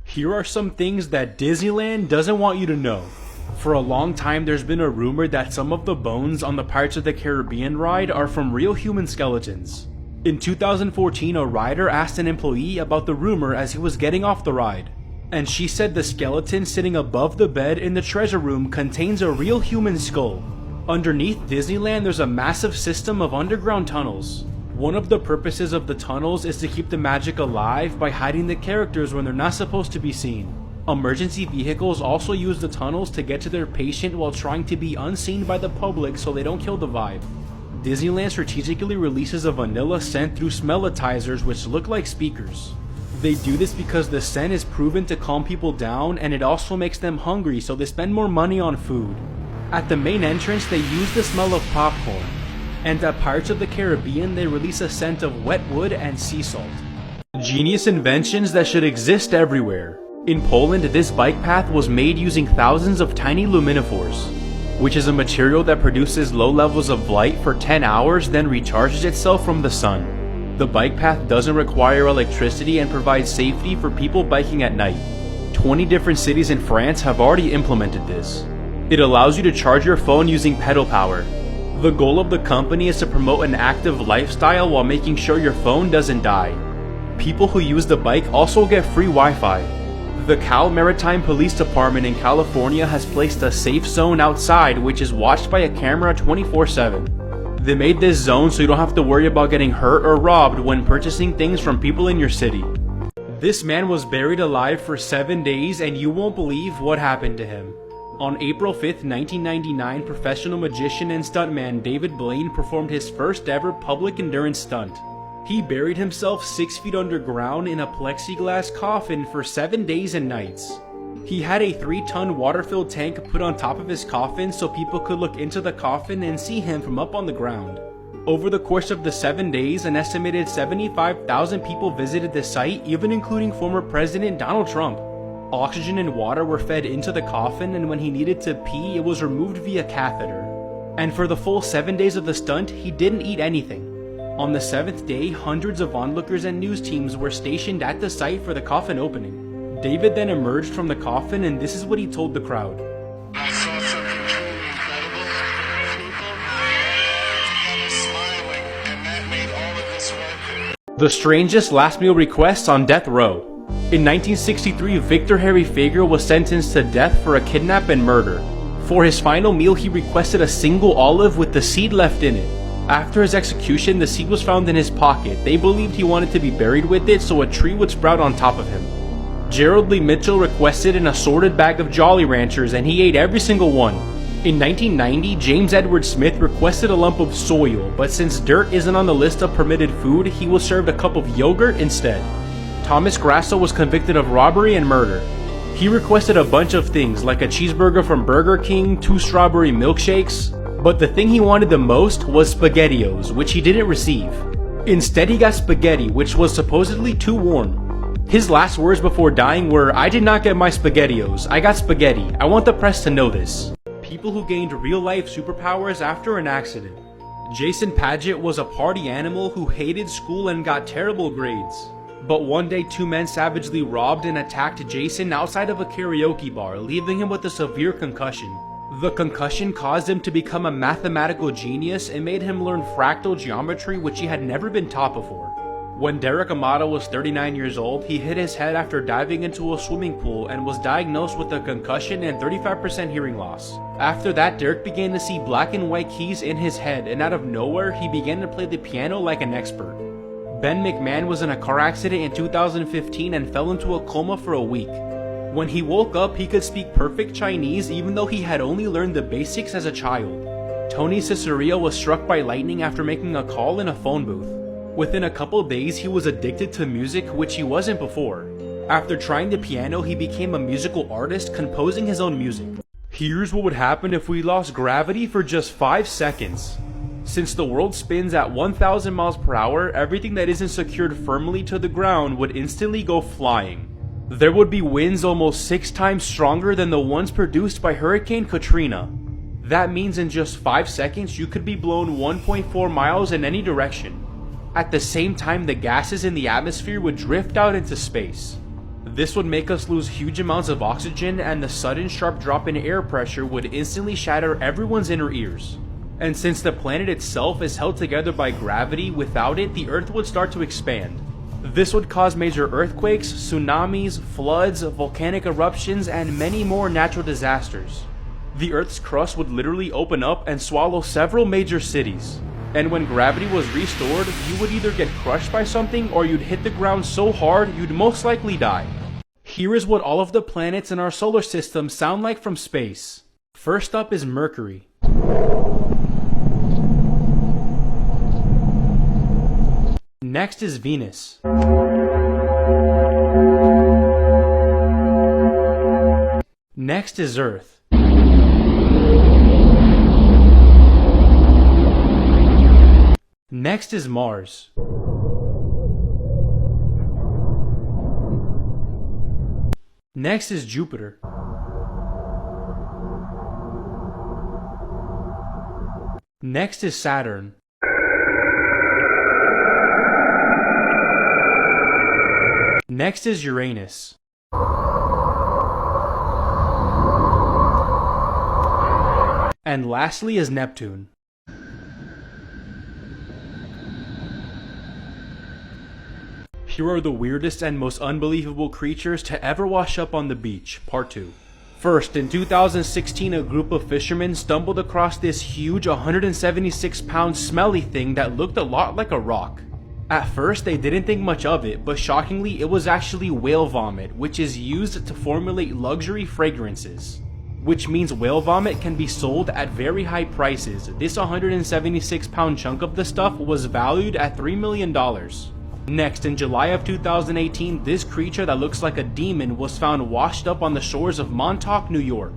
Here are some things that Disneyland doesn't want you to know. For a long time, there's been a rumor that some of the bones on the Pirates of the Caribbean ride are from real human skeletons. In 2014, a rider asked an employee about the rumor as he was getting off the ride, and she said the skeleton sitting above the bed in the treasure room contains a real human skull. Underneath Disneyland, there's a massive system of underground tunnels. One of the purposes of the tunnels is to keep the magic alive by hiding the characters when they're not supposed to be seen. Emergency vehicles also use the tunnels to get to their patient while trying to be unseen by the public so they don't kill the vibe. Disneyland strategically releases a vanilla scent through smellitizers which look like speakers. They do this because the scent is proven to calm people down, and it also makes them hungry, so they spend more money on food. At the main entrance, they use the smell of popcorn. And at Pirates of the Caribbean, they release a scent of wet wood and sea salt. Genius inventions that should exist everywhere. In Poland, this bike path was made using thousands of tiny luminophores, which is a material that produces low levels of light for 10 hours, then recharges itself from the sun. The bike path doesn't require electricity and provides safety for people biking at night. 20 different cities in France have already implemented this. It allows you to charge your phone using pedal power. The goal of the company is to promote an active lifestyle while making sure your phone doesn't die. People who use the bike also get free Wi-Fi. The Cal Maritime Police Department in California has placed a safe zone outside which is watched by a camera 24/7. They made this zone so you don't have to worry about getting hurt or robbed when purchasing things from people in your city. This man was buried alive for 7 days, and you won't believe what happened to him. On April 5th, 1999, professional magician and stuntman David Blaine performed his first ever public endurance stunt. He buried himself 6 feet underground in a plexiglass coffin for 7 days and nights. He had a 3-ton water-filled tank put on top of his coffin so people could look into the coffin and see him from up on the ground. Over the course of the 7 days, an estimated 75,000 people visited the site, even including former President Donald Trump. Oxygen and water were fed into the coffin, and when he needed to pee, it was removed via catheter. And for the full 7 days of the stunt, he didn't eat anything. On the 7th day, hundreds of onlookers and news teams were stationed at the site for the coffin opening. David then emerged from the coffin, and this is what he told the crowd. I saw something truly incredible. People together smiling, and that made all of this worth it. The strangest last meal requests on death row. In 1963, Victor Harry Fager was sentenced to death for a kidnap and murder. For his final meal, he requested a single olive with the seed left in it. After his execution, the seed was found in his pocket. They believed he wanted to be buried with it so a tree would sprout on top of him. Gerald Lee Mitchell requested an assorted bag of Jolly Ranchers, and he ate every single one. In 1990, James Edward Smith requested a lump of soil, but since dirt isn't on the list of permitted food, he was served a cup of yogurt instead. Thomas Grasso was convicted of robbery and murder. He requested a bunch of things, like a cheeseburger from Burger King, 2 strawberry milkshakes, but the thing he wanted the most was SpaghettiOs, which he didn't receive. Instead, he got spaghetti, which was supposedly too warm. His last words before dying were, "I did not get my SpaghettiOs, I got spaghetti. I want the press to know this." People who gained real-life superpowers after an accident. Jason Padgett was a party animal who hated school and got terrible grades. But one day, 2 men savagely robbed and attacked Jason outside of a karaoke bar, leaving him with a severe concussion. The concussion caused him to become a mathematical genius and made him learn fractal geometry, which he had never been taught before. When Derek Amato was 39 years old, he hit his head after diving into a swimming pool and was diagnosed with a concussion and 35% hearing loss. After that, Derek began to see black and white keys in his head, and out of nowhere, he began to play the piano like an expert. Ben McMahon was in a car accident in 2015 and fell into a coma for a week. When he woke up, he could speak perfect Chinese even though he had only learned the basics as a child. Tony Cicerio was struck by lightning after making a call in a phone booth. Within a couple days, he was addicted to music, which he wasn't before. After trying the piano, he became a musical artist, composing his own music. Here's what would happen if we lost gravity for just 5 seconds. Since the world spins at 1,000 miles per hour, everything that isn't secured firmly to the ground would instantly go flying. There would be winds almost 6 times stronger than the ones produced by Hurricane Katrina. That means in just 5 seconds, you could be blown 1.4 miles in any direction. At the same time, the gases in the atmosphere would drift out into space. This would make us lose huge amounts of oxygen, and the sudden sharp drop in air pressure would instantly shatter everyone's inner ears. And since the planet itself is held together by gravity, without it, the Earth would start to expand. This would cause major earthquakes, tsunamis, floods, volcanic eruptions, and many more natural disasters. The Earth's crust would literally open up and swallow several major cities. And when gravity was restored, you would either get crushed by something or you'd hit the ground so hard you'd most likely die. Here is what all of the planets in our solar system sound like from space. First up is Mercury. Next is Venus. Next is Earth. Next is Mars. Next is Jupiter. Next is Saturn. Next is Uranus. And lastly is Neptune. Here are the weirdest and most unbelievable creatures to ever wash up on the beach, part 2. First, in 2016, a group of fishermen stumbled across this huge 176-pound smelly thing that looked a lot like a rock. At first, they didn't think much of it, but shockingly, it was actually whale vomit, which is used to formulate luxury fragrances. Which means whale vomit can be sold at very high prices. This 176-pound chunk of the stuff was valued at $3 million. Next, in July of 2018, this creature that looks like a demon was found washed up on the shores of Montauk, New York.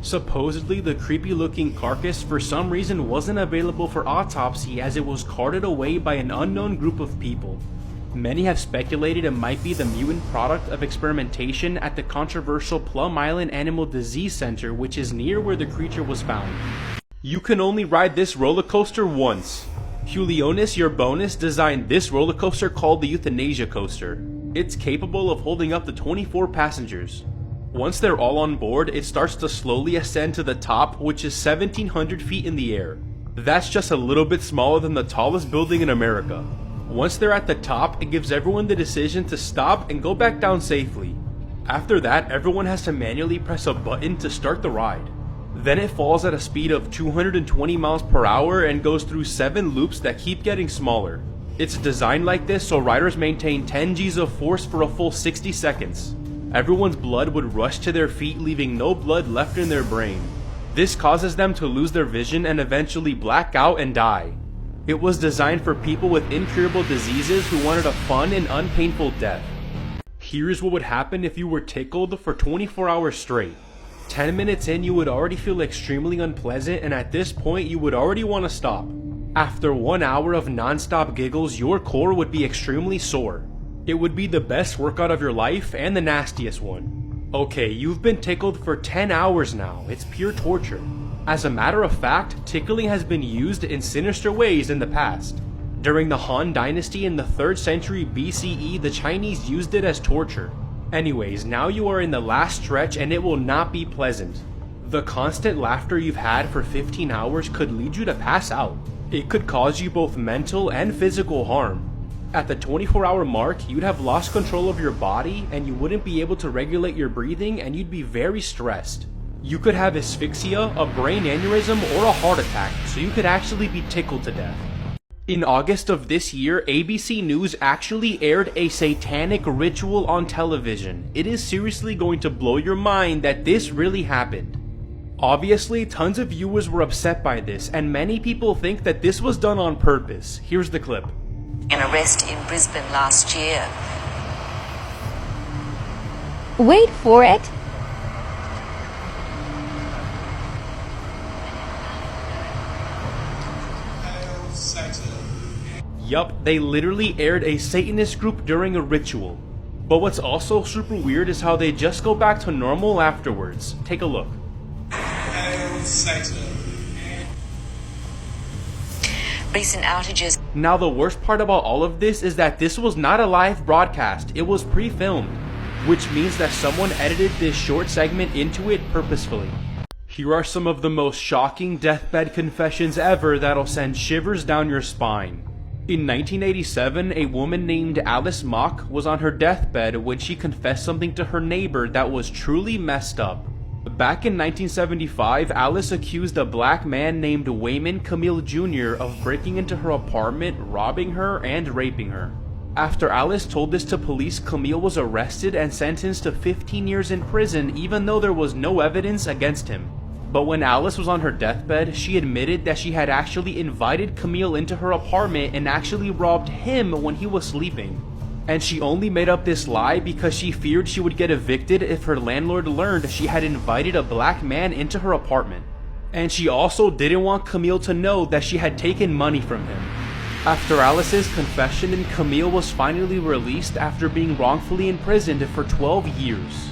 Supposedly, the creepy looking carcass for some reason wasn't available for autopsy as it was carted away by an unknown group of people. Many have speculated it might be the mutant product of experimentation at the controversial Plum Island Animal Disease Center, which is near where the creature was found. You can only ride this roller coaster once. Julionis Urbanus designed this roller coaster called the Euthanasia Coaster. It's capable of holding up to 24 passengers. Once they're all on board, it starts to slowly ascend to the top, which is 1,700 feet in the air. That's just a little bit smaller than the tallest building in America. Once they're at the top, it gives everyone the decision to stop and go back down safely. After that, everyone has to manually press a button to start the ride. Then it falls at a speed of 220 miles per hour and goes through 7 loops that keep getting smaller. It's designed like this so riders maintain 10 Gs of force for a full 60 seconds. Everyone's blood would rush to their feet, leaving no blood left in their brain. This causes them to lose their vision and eventually black out and die. It was designed for people with incurable diseases who wanted a fun and unpainful death. Here's what would happen if you were tickled for 24 hours straight. 10 minutes in, you would already feel extremely unpleasant, and at this point you would already want to stop. After 1 hour of non-stop giggles, your core would be extremely sore. It would be the best workout of your life and the nastiest one. Okay, you've been tickled for 10 hours now. It's pure torture. As a matter of fact, tickling has been used in sinister ways in the past. During the Han Dynasty in the 3rd century BCE, the Chinese used it as torture. Anyways, now you are in the last stretch and it will not be pleasant. The constant laughter you've had for 15 hours could lead you to pass out. It could cause you both mental and physical harm. At the 24-hour mark, you'd have lost control of your body and you wouldn't be able to regulate your breathing and you'd be very stressed. You could have asphyxia, a brain aneurysm, or a heart attack, so you could actually be tickled to death. In August of this year, ABC News actually aired a satanic ritual on television. It is seriously going to blow your mind that this really happened. Obviously, tons of viewers were upset by this, and many people think that this was done on purpose. Here's the clip. An arrest in Brisbane last year. Wait for it. Yup, they literally aired a Satanist group during a ritual. But what's also super weird is how they just go back to normal afterwards. Take a look. Recent outages. Now the worst part about all of this is that this was not a live broadcast, it was pre-filmed. which means that someone edited this short segment into it purposefully. Here are some of the most shocking deathbed confessions ever that'll send shivers down your spine. In 1987, a woman named Alice Mock was on her deathbed when she confessed something to her neighbor that was truly messed up. Back in 1975, Alice accused a black man named Wayman Camille Jr. of breaking into her apartment, robbing her, and raping her. After Alice told this to police, Camille was arrested and sentenced to 15 years in prison even though there was no evidence against him. But when Alice was on her deathbed, she admitted that she had actually invited Camille into her apartment and actually robbed him when he was sleeping. And she only made up this lie because she feared she would get evicted if her landlord learned she had invited a black man into her apartment. And she also didn't want Camille to know that she had taken money from him. After Alice's confession, Camille was finally released after being wrongfully imprisoned for 12 years.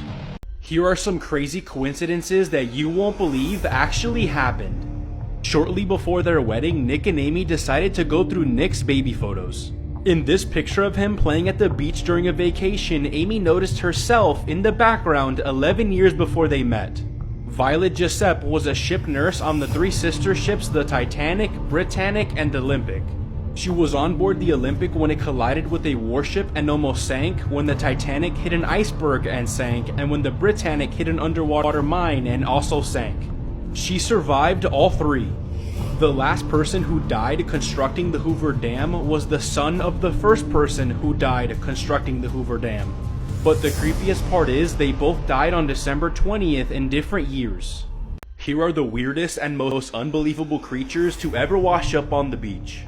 Here are some crazy coincidences that you won't believe actually happened. Shortly before their wedding, Nick and Amy decided to go through Nick's baby photos. In this picture of him playing at the beach during a vacation, Amy noticed herself in the background 11 years before they met. Violet Giuseppe was a ship nurse on the three sister ships, the Titanic, Britannic, and Olympic. She was on board the Olympic when it collided with a warship and almost sank, when the Titanic hit an iceberg and sank, and when the Britannic hit an underwater mine and also sank. She survived all three. The last person who died constructing the Hoover Dam was the son of the first person who died constructing the Hoover Dam. But the creepiest part is they both died on December 20th in different years. Here are the weirdest and most unbelievable creatures to ever wash up on the beach.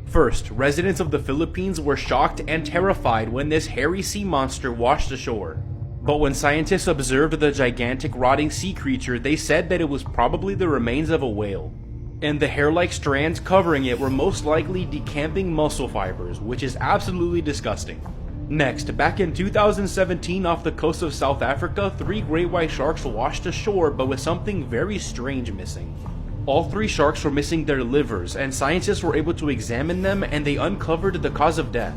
First, residents of the Philippines were shocked and terrified when this hairy sea monster washed ashore. But when scientists observed the gigantic rotting sea creature, they said that it was probably the remains of a whale. And the hair-like strands covering it were most likely decamping muscle fibers, which is absolutely disgusting. Next, back in 2017 off the coast of South Africa, 3 great white sharks washed ashore but with something very strange missing. All 3 sharks were missing their livers, and scientists were able to examine them and they uncovered the cause of death.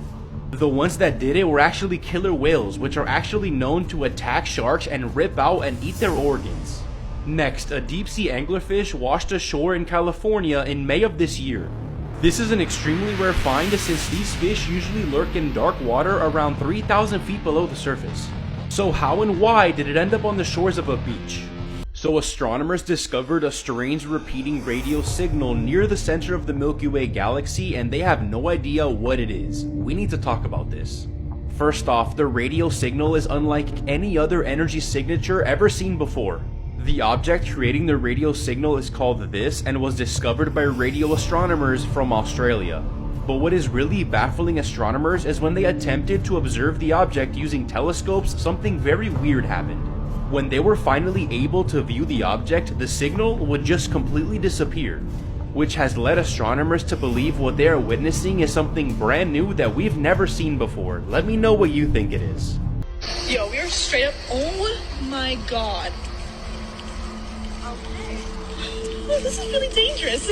The ones that did it were actually killer whales, which are actually known to attack sharks and rip out and eat their organs. Next, a deep-sea anglerfish washed ashore in California in May of this year. This is an extremely rare find since these fish usually lurk in dark water around 3,000 feet below the surface. So how and why did it end up on the shores of a beach? So astronomers discovered a strange repeating radio signal near the center of the Milky Way galaxy and they have no idea what it is. We need to talk about this. First off, the radio signal is unlike any other energy signature ever seen before. The object creating the radio signal is called this and was discovered by radio astronomers from Australia. But what is really baffling astronomers is when they attempted to observe the object using telescopes, something very weird happened. When they were finally able to view the object, the signal would just completely disappear, which has led astronomers to believe what they are witnessing is something brand new that we've never seen before. Let me know what you think it is. Yo, we are straight up, oh my god. Okay. Oh, this is really dangerous.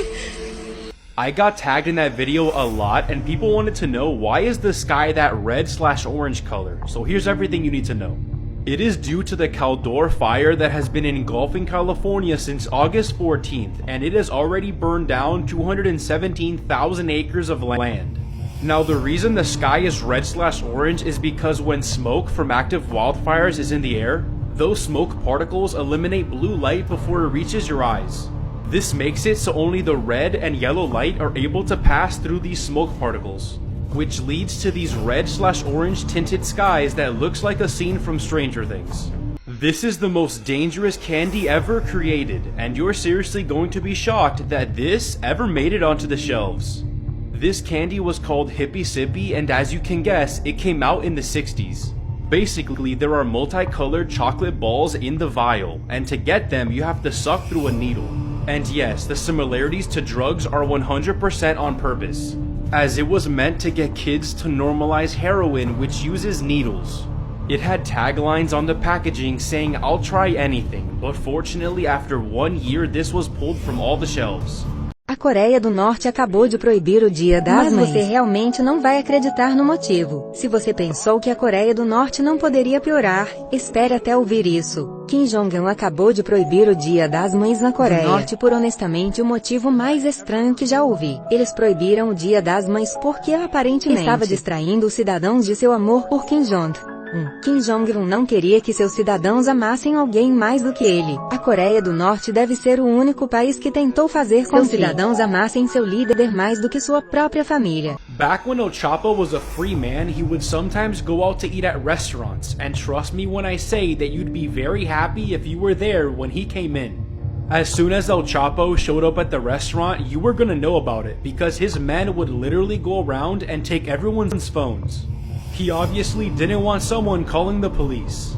I got tagged in that video a lot and people wanted to know why is the sky that red/orange color, so here's everything you need to know. It is due to the Caldor fire that has been engulfing California since August 14th, and it has already burned down 217,000 acres of land. Now the reason the sky is red/orange is because when smoke from active wildfires is in the air, those smoke particles eliminate blue light before it reaches your eyes. This makes it so only the red and yellow light are able to pass through these smoke particles, which leads to these red/orange tinted skies that looks like a scene from Stranger Things. This is the most dangerous candy ever created, and you're seriously going to be shocked that this ever made it onto the shelves. This candy was called Hippie Sippy, and as you can guess, it came out in the 60s. Basically, there are multicolored chocolate balls in the vial, and to get them, you have to suck through a needle. And yes, the similarities to drugs are 100% on purpose, as it was meant to get kids to normalize heroin, which uses needles. It had taglines on the packaging saying, "I'll try anything," but fortunately after 1 year this was pulled from all the shelves. Ako Coreia do Norte acabou de proibir o Dia das Mães. Mas você realmente não vai acreditar no motivo. Se você pensou que a Coreia do Norte não poderia piorar, espere até ouvir isso. Kim Jong-un acabou de proibir o Dia das Mães na Coreia do Norte por honestamente o motivo mais estranho que já ouvi. Eles proibiram o Dia das Mães porque aparentemente estava distraindo os cidadãos de seu amor por Kim Jong-un. Kim Jong-un não queria que seus cidadãos amassem alguém mais do que ele. A Coreia do Norte deve ser o único país que tentou fazer com que seus cidadãos amassem seu líder mais do que sua própria família. Back when El Chapo was a free man, he would sometimes go out to eat at restaurants, and trust me when I say that you'd be very happy if you were there when he came in. As soon as El Chapo showed up at the restaurant, you were gonna know about it, because his men would literally go around and take everyone's phones. He obviously didn't want someone calling the police.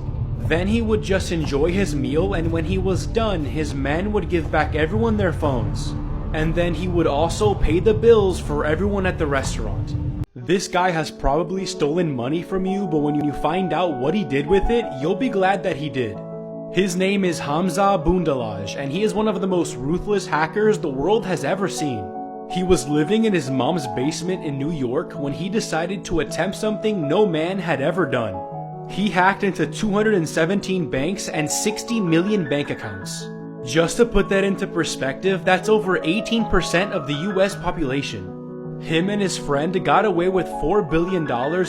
Then he would just enjoy his meal, and when he was done, his men would give back everyone their phones. And then he would also pay the bills for everyone at the restaurant. This guy has probably stolen money from you, but when you find out what he did with it, you'll be glad that he did. His name is Hamza Bundalaj, and he is one of the most ruthless hackers the world has ever seen. He was living in his mom's basement in New York when he decided to attempt something no man had ever done. He hacked into 217 banks and 60 million bank accounts. Just to put that into perspective, that's over 18% of the US population. Him and his friend got away with $4 billion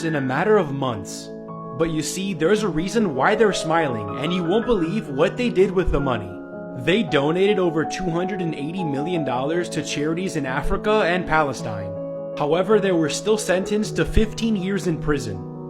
in a matter of months. But you see, there's a reason why they're smiling, and you won't believe what they did with the money. They donated over $280 million to charities in Africa and Palestine. However, they were still sentenced to 15 years in prison.